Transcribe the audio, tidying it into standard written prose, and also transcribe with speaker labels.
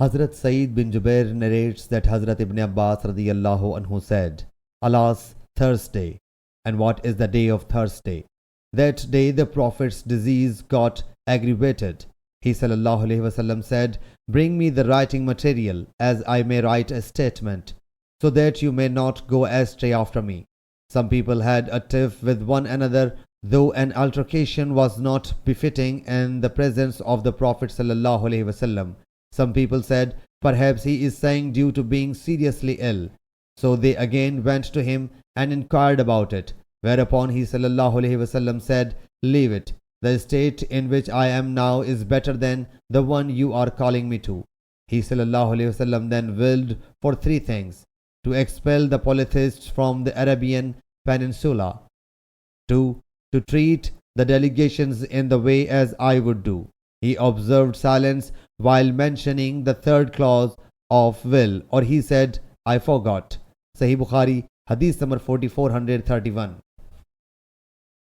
Speaker 1: Hazrat Saeed bin Jubair narrates that Hazrat Ibn Abbas radiyallahu anhu said, Alas, Thursday! And what is the day of Thursday? That day the Prophet's disease got aggravated. He sallallahu alaihi wasallam said, Bring me the writing material, as I may write a statement, so that you may not go astray after me. Some people had a tiff with one another, though an altercation was not befitting in the presence of the Prophet sallallahu alaihi wasallam. Some people said, Perhaps he is saying due to being seriously ill. So they again went to him and inquired about it, whereupon he sallallahu alaihi wasallam said, Leave it. The state in which I am now is better than the one you are calling me to. He sallallahu alaihi wasallam then willed for three things: to expel the polytheists from the Arabian Peninsula, to treat the delegations in the way as I would do. He observed silence while mentioning the third clause of will, or he said, I forgot. Sahih Bukhari, Hadith number 4431.